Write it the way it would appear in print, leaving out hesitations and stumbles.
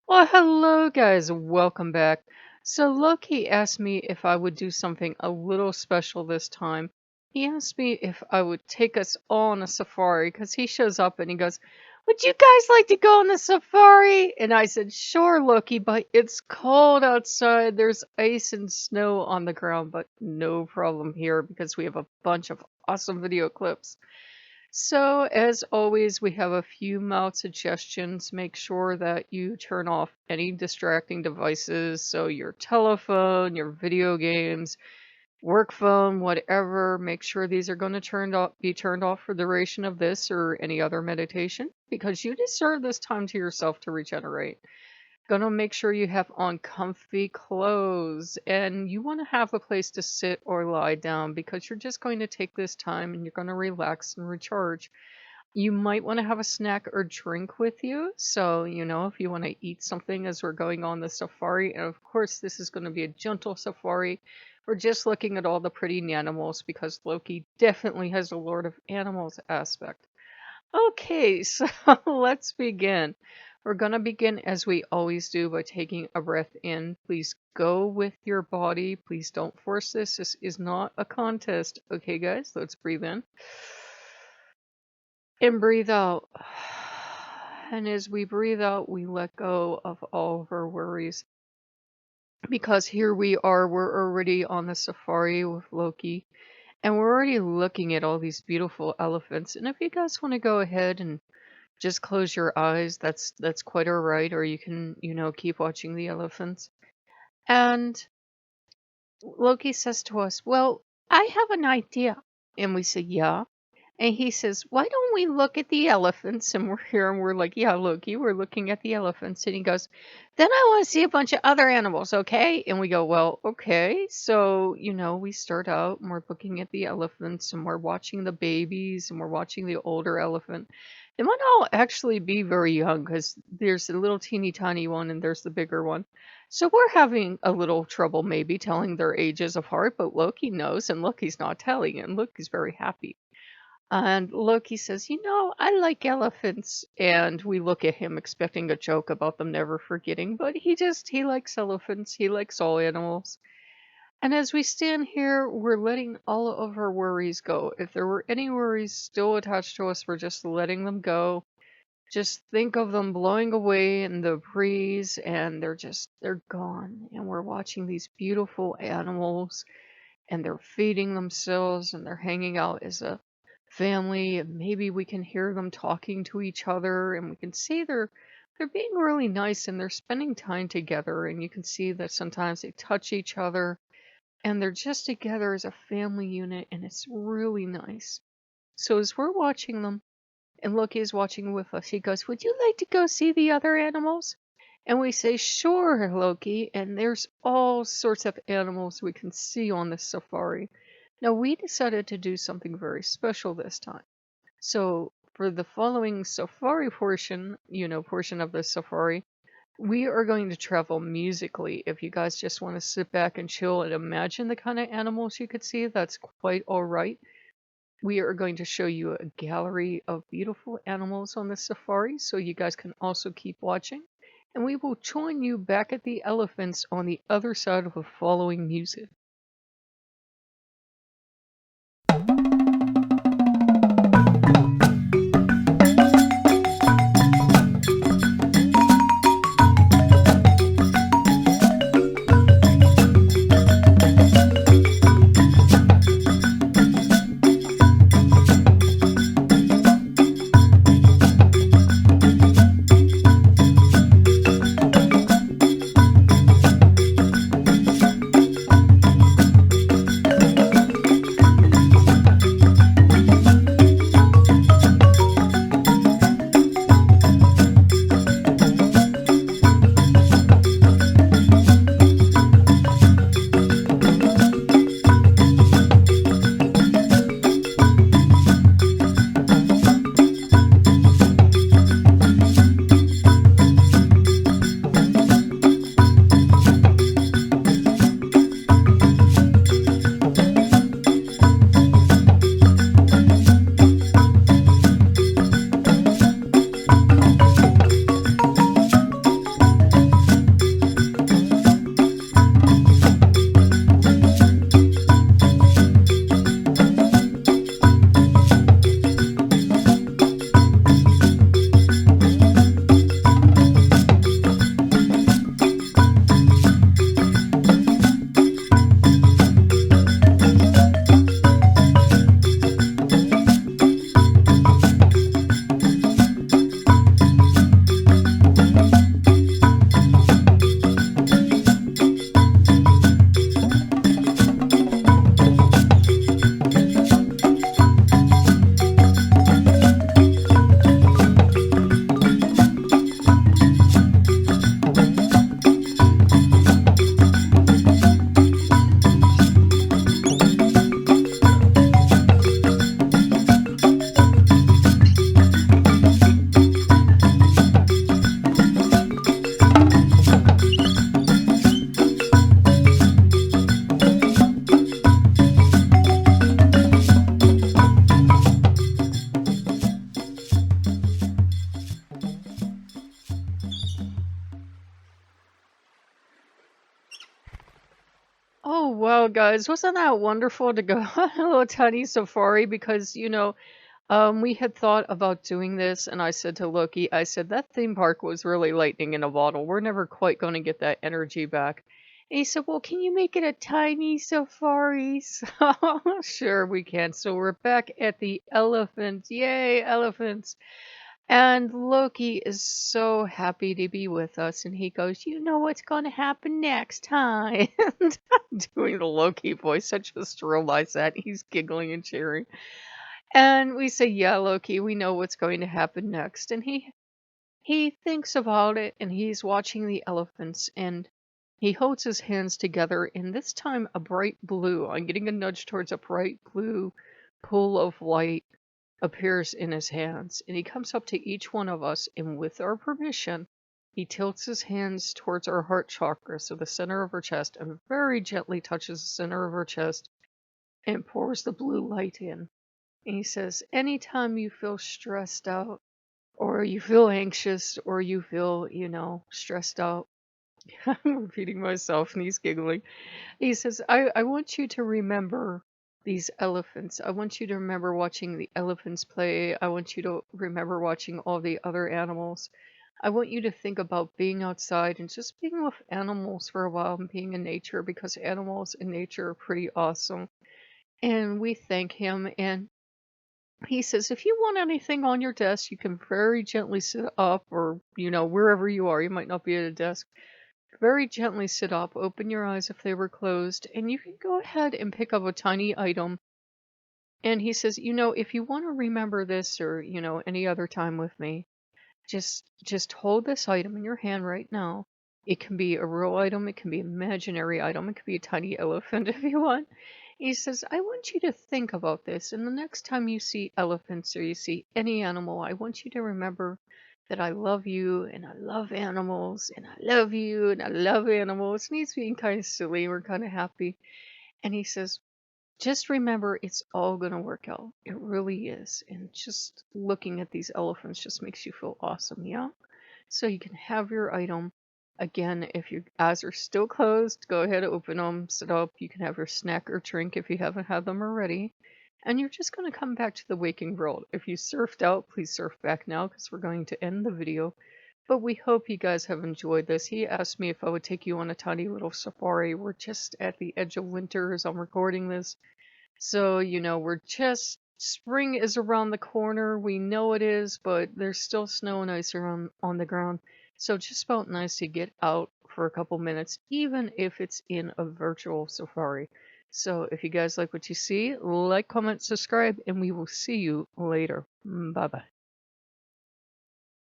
Well, hello, guys. Welcome back. So, Loki asked me if I would do something a little special this time. He asked me if I would take us all on a safari because he shows up and he goes, "Would you guys like to go on the safari?" And I said, "Sure, Loki, but it's cold outside. There's ice and snow on the ground, but no problem here because we have a bunch of awesome video clips." So, as always, we have a few mouth suggestions. Make sure that you turn off any distracting devices. So, your telephone, your video games, work phone, whatever. Make sure these are going to be turned off for the duration of this or any other meditation because you deserve this time to yourself to regenerate. Gonna make sure you have on comfy clothes and you want to have a place to sit or lie down because you're just going to take this time and you're going to relax and recharge. You might want to have a snack or drink with you. So, if you want to eat something as we're going on the safari, and of course, this is going to be a gentle safari. We're just looking at all the pretty animals because Loki definitely has a Lord of Animals aspect. Okay, so let's begin. We're going to begin as we always do by taking a breath in. Please go with your body. Please don't force this. This is not a contest. Okay, guys, let's breathe in and breathe out. And as we breathe out, we let go of all of our worries. Because here we are, we're already on the safari with Loki. And we're already looking at all these beautiful elephants. And if you guys want to go ahead and just close your eyes, that's quite all right. Or you can, keep watching the elephants. And Loki says to us, "Well, I have an idea." And we say, "Yeah." And he says, "Why don't we look at the elephants?" And we're here and we're like, "Yeah, Loki, we're looking at the elephants." And he goes, "Then I want to see a bunch of other animals, okay?" And we go, "Well, okay." So, we start out and we're looking at the elephants and we're watching the babies and we're watching the older elephant. They might all actually be very young because there's a little teeny tiny one and there's the bigger one. So we're having a little trouble maybe telling their ages apart, but Loki knows and Loki's not telling and Loki's very happy. And Loki says, "I like elephants." And we look at him expecting a joke about them never forgetting, but he likes elephants. He likes all animals. And as we stand here, we're letting all of our worries go. If there were any worries still attached to us, we're just letting them go. Just think of them blowing away in the breeze and they're gone. And we're watching these beautiful animals and they're feeding themselves and they're hanging out as a family, and maybe we can hear them talking to each other and we can see they're being really nice and they're spending time together, and you can see that sometimes they touch each other and they're just together as a family unit, and it's really nice. So as we're watching them and Loki is watching with us, he goes, "Would you like to go see the other animals?" And we say, "Sure, Loki." And there's all sorts of animals we can see on this safari. Now, we decided to do something very special this time. So, for the following safari portion of the safari, we are going to travel musically. If you guys just want to sit back and chill and imagine the kind of animals you could see, that's quite all right. We are going to show you a gallery of beautiful animals on the safari, so you guys can also keep watching. And we will join you back at the elephants on the other side of the following music. Oh, wow, guys, wasn't that wonderful to go on a little tiny safari? Because, we had thought about doing this, and I said to Loki, I said, that theme park was really lightning in a bottle. We're never quite going to get that energy back. And he said, well, can you make it a tiny safari? So, sure, we can. So we're back at the elephant. Yay, elephants. And Loki is so happy to be with us, and he goes, you know what's going to happen next time? And I'm doing the Loki voice. I just realized that. He's giggling and cheering. And we say, yeah, Loki, we know what's going to happen next. And he thinks about it, and he's watching the elephants, and he holds his hands together, and this time a bright blue, I'm getting a nudge towards a bright blue pool of light appears in his hands, and he comes up to each one of us, and with our permission, he tilts his hands towards our heart chakra, so the center of our chest, and very gently touches the center of our chest and pours the blue light in. And he says, anytime you feel stressed out, or you feel anxious, or you feel, stressed out, I'm repeating myself, and he's giggling. He says, I want you to remember these elephants. I want you to remember watching the elephants play. I want you to remember watching all the other animals. I want you to think about being outside and just being with animals for a while and being in nature, because animals in nature are pretty awesome. And we thank him, and he says, if you want anything on your desk, you can very gently sit up, or, wherever you are. You might not be at a desk. Very gently sit up, open your eyes if they were closed, and you can go ahead and pick up a tiny item. And he says, if you want to remember this, or, any other time with me, just hold this item in your hand right now. It can be a real item, it can be an imaginary item, it could be a tiny elephant if you want. He says, I want you to think about this, and the next time you see elephants or you see any animal, I want you to remember that I love you, and I love animals, and I love you, and I love animals. And he's being kind of silly, we're kind of happy. And he says, just remember, it's all going to work out. It really is. And just looking at these elephants just makes you feel awesome, yeah? So you can have your item. Again, if your eyes are still closed, go ahead, open them, sit up. You can have your snack or drink if you haven't had them already. And you're just going to come back to the waking world. If you surfed out, please surf back now, because we're going to end the video. But we hope you guys have enjoyed this. He asked me if I would take you on a tiny little safari. We're just at the edge of winter as I'm recording this. So, we're just, spring is around the corner. We know it is, but there's still snow and ice around on the ground. So it just felt nice to get out for a couple minutes, even if it's in a virtual safari. So if you guys like what you see, like, comment, subscribe, and we will see you later. Bye-bye.